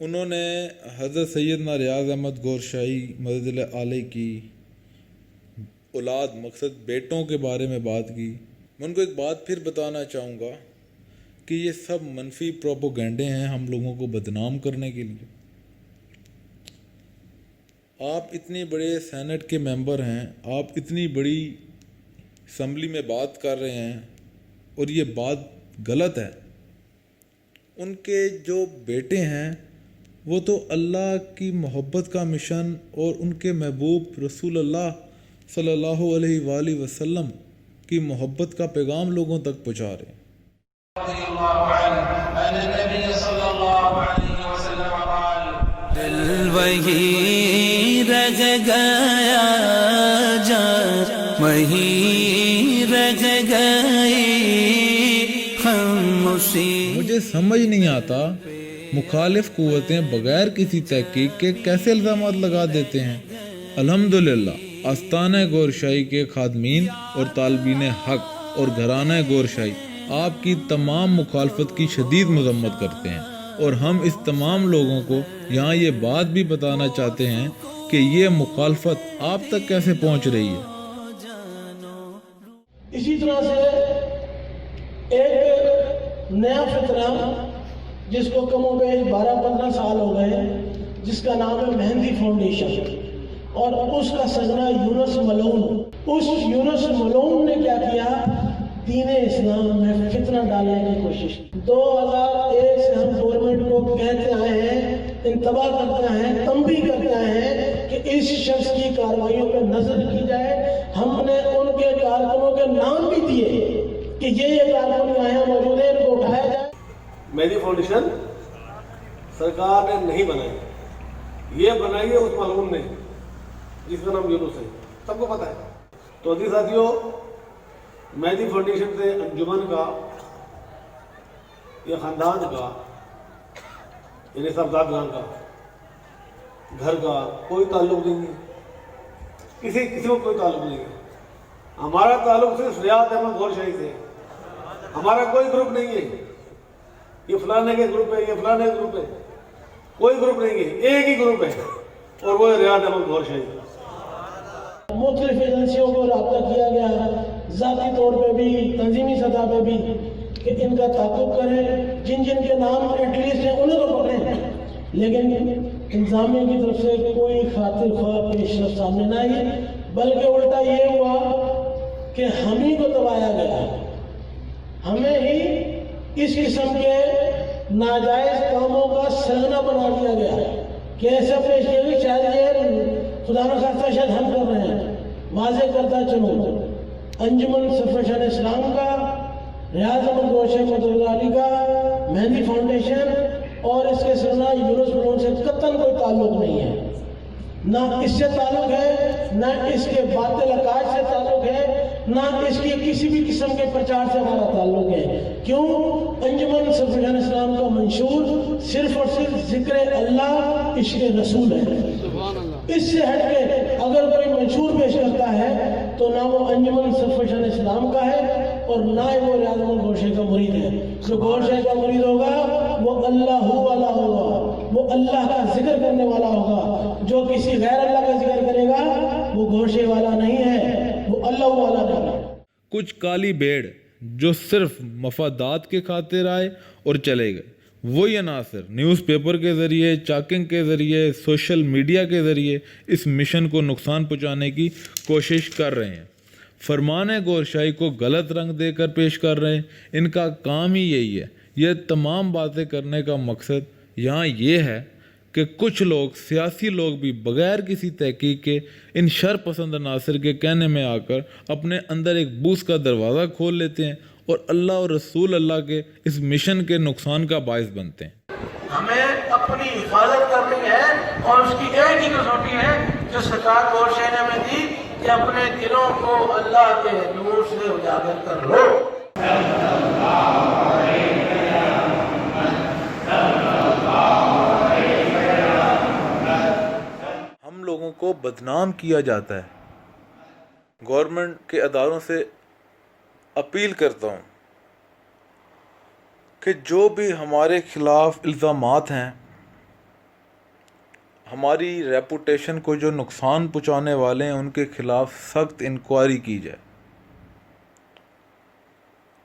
انہوں نے حضرت سیدنا ریاض احمد گور شاہی مدد علیہ کی اولاد مقصد بیٹوں کے بارے میں بات کی۔ میں ان کو ایک بات پھر بتانا چاہوں گا کہ یہ سب منفی پروپوگنڈے ہیں ہم لوگوں کو بدنام کرنے کے لیے۔ آپ اتنے بڑے سینٹ کے ممبر ہیں، آپ اتنی بڑی اسمبلی میں بات کر رہے ہیں اور یہ بات غلط ہے۔ ان کے جو بیٹے ہیں وہ تو اللہ کی محبت کا مشن اور ان کے محبوب رسول اللہ صلی اللہ علیہ وآلہ وسلم کی محبت کا پیغام لوگوں تک پہنچا رہے ہیں۔ دل وہی رہ گیا جان وہی رہ گئی خاموشی۔ مجھے سمجھ نہیں آتا مخالف قوتیں بغیر کسی تحقیق کے کیسے الزامات لگا دیتے ہیں۔ الحمدللہ آستانہ گور شاہی کے خادمین اور طالبین حق اور گھرانہ گور شاہی آپ کی تمام مخالفت کی شدید مذمت کرتے ہیں، اور ہم اس تمام لوگوں کو یہاں یہ بات بھی بتانا چاہتے ہیں کہ یہ مخالفت آپ تک کیسے پہنچ رہی ہے۔ اسی طرح سے ایک نیا فطرہ جس کو کم و بیش 12-15 سال ہو گئے، جس کا نام ہے مہندی فاؤنڈیشن، اور اس کا سربراہ یونس ملعون۔ اس یونس ملعون نے کیا کیا؟ دین اسلام میں فتنہ ڈالنے کی کوشش۔ 2001 سے ہم گورنمنٹ کو کہتے آئے ہیں، انتباہ کرتے ہیں، تنبیہ کرتے ہیں کہ اس شخص کی کارروائیوں پہ نظر کی جائے۔ ہم نے ان کے کارکنوں کے نام بھی دیے کہ یہ کارکن یہاں موجود ہیں، ان کو اٹھایا جائے۔ مہندی فاؤنڈیشن سرکار نے نہیں بنائی، یہ بنائی ہے اس ملعون نے جس کا نام یونس ہے، سب کو پتہ ہے۔ تو عزیز ساتھیوں، مہندی فاؤنڈیشن سے انجمن کا یا خاندان کا یعنی صاحبزادگان کا گھر کا کوئی تعلق نہیں ہے، کسی کو کوئی تعلق نہیں ہے۔ ہمارا تعلق صرف ریاض احمد گور شاہی سے، ہمارا کوئی گروپ نہیں ہے، یہ فلانے کے گروپ ہے، یہ فلانے کے گروپ ہے، کوئی گروپ نہیں ہے، ایک ہی گروپ ہے اور وہ ریاض احمد گور شاہی۔ مختلف ایجنسیوں کو رابطہ کیا گیا، ذاتی طور پہ بھی، تنظیمی سطح پہ بھی، کہ ان کا تعاقب کریں، جن جن کے نام ایٹ لیسٹ ہیں انہیں تو پکڑیں، لیکن انتظامیہ کی طرف سے کوئی خاطر خواہ پیش رفت سامنے نہ آئی، بلکہ الٹا یہ ہوا کہ ہم ہی کو دبایا گیا، ہمیں ہی اس قسم کے ناجائز کاموں کا سرگنا بنا دیا گیا کہ ایسا پیش کیا کہ شاید یہ خدا نخواستہ شاید ہم کر رہے ہیں۔ واضح کرتا چلوں، انجمن سرفرشان اسلام کا، ریاض احمد گور شاہی مدد علی کا، مہندی فاؤنڈیشن اور اس کے سربراہ یونس ملعون سے قطعاً کوئی تعلق نہیں ہے، نہ اس سے تعلق ہے، نہ اس کے باطل عقائد سے تعلق ہے، نہ اس کی کسی بھی قسم کے پرچار سے ہمارا تعلق ہے۔ کیوں؟ انجمن سرفرشان اسلام کا منشور صرف اور صرف ذکر اللہ، عشق رسول ہے۔ اس سے ہٹ کے اگر کوئی منشور پیش کرتا ہے تو نہ وہ انجمن سرفرشان اسلام کا ہے اور نہ ہی وہ ریاض احمد گور شاہی کا مرید ہے۔ جو گور شاہی کا مرید ہوگا وہ اللہ والا ہوگا، وہ اللہ کا ذکر کرنے والا ہوگا۔ جو کسی غیر اللہ کا ذکر کرے گا وہ گور شاہی والا نہیں ہے، وہ اللہ والا نہیں ہے۔ کچھ کالی بھیڑ جو صرف مفادات کے خاطر آئے اور چلے گئے، وہی عناصر نیوز پیپر کے ذریعے، چاکنگ کے ذریعے، سوشل میڈیا کے ذریعے اس مشن کو نقصان پہنچانے کی کوشش کر رہے ہیں، فرمان گور شاہی کو غلط رنگ دے کر پیش کر رہے ہیں۔ ان کا کام ہی یہی ہے۔ یہ تمام باتیں کرنے کا مقصد یہاں یہ ہے کہ کچھ لوگ، سیاسی لوگ بھی بغیر کسی تحقیق کے ان شر پسند عناصر کے کہنے میں آ کر اپنے اندر ایک بوس کا دروازہ کھول لیتے ہیں اور اللہ اور رسول اللہ کے اس مشن کے نقصان کا باعث بنتے ہیں۔ ہمیں اپنی حفاظت کرنی ہے اور اس کی ایک ہی کسوٹی ہے جو سرکار گور شاہی نے ہمیں دی کہ اپنے دلوں کو اللہ کے نور سے اجاگر کر لو۔ ہم لوگوں کو بدنام کیا جاتا ہے۔ گورنمنٹ کے اداروں سے اپیل کرتا ہوں کہ جو بھی ہمارے خلاف الزامات ہیں، ہماری ریپوٹیشن کو جو نقصان پہنچانے والے ہیں، ان کے خلاف سخت انکوائری کی جائے۔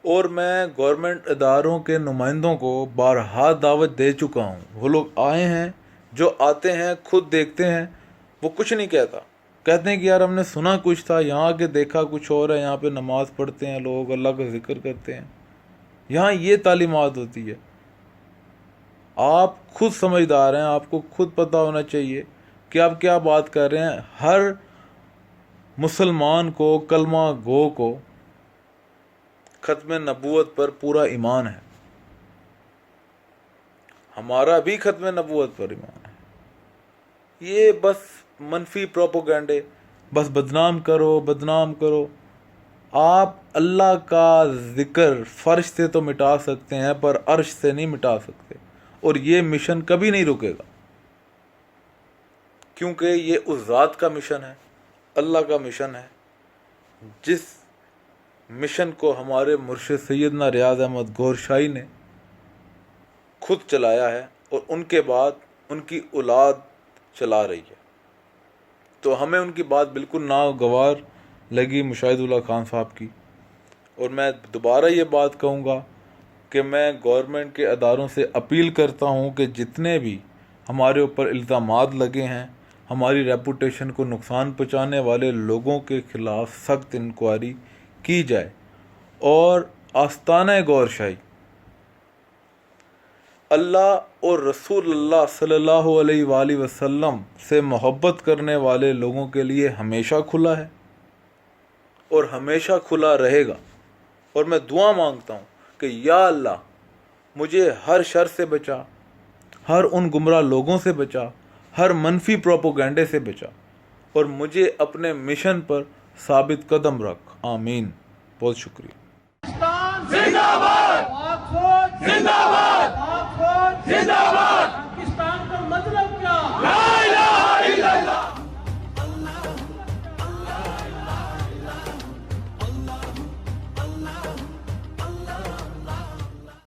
اور میں گورنمنٹ اداروں کے نمائندوں کو بارہا دعوت دے چکا ہوں۔ وہ لوگ آئے ہیں، جو آتے ہیں خود دیکھتے ہیں، وہ کچھ نہیں کہتے ہیں کہ یار ہم نے سنا کچھ تھا، یہاں کے دیکھا کچھ اور ہے، یہاں پہ نماز پڑھتے ہیں لوگ، اللہ کا ذکر کرتے ہیں، یہاں یہ تعلیمات ہوتی ہے۔ آپ خود سمجھدار ہیں، آپ کو خود پتہ ہونا چاہیے کہ آپ کیا بات کر رہے ہیں۔ ہر مسلمان کو، کلمہ گو کو ختم نبوت پر پورا ایمان ہے۔ ہمارا بھی ختم نبوت پر ایمان ہے۔ یہ بس منفی پروپیگنڈے، بس بدنام کرو۔ آپ اللہ کا ذکر فرش سے تو مٹا سکتے ہیں پر عرش سے نہیں مٹا سکتے، اور یہ مشن کبھی نہیں رکے گا، کیونکہ یہ اس ذات کا مشن ہے، اللہ کا مشن ہے، جس مشن کو ہمارے مرشد سیدنا ریاض احمد گور شاہی نے خود چلایا ہے، اور ان کے بعد ان کی اولاد چلا رہی ہے۔ تو ہمیں ان کی بات بالکل ناگوار لگی مشاہد اللہ خان صاحب کی، اور میں دوبارہ یہ بات کہوں گا کہ میں گورنمنٹ کے اداروں سے اپیل کرتا ہوں کہ جتنے بھی ہمارے اوپر الزامات لگے ہیں، ہماری ریپوٹیشن کو نقصان پہنچانے والے لوگوں کے خلاف سخت انکوائری کی جائے، اور آستانہ گور شاہی اللہ اور رسول اللہ صلی اللہ علیہ وآلہ وسلم سے محبت کرنے والے لوگوں کے لیے ہمیشہ کھلا ہے اور ہمیشہ کھلا رہے گا۔ اور میں دعا مانگتا ہوں کہ یا اللہ مجھے ہر شر سے بچا، ہر ان گمراہ لوگوں سے بچا، ہر منفی پروپیگنڈے سے بچا، اور مجھے اپنے مشن پر ثابت قدم رکھ۔ آمین۔ بہت شکریہ۔ زندہ باد!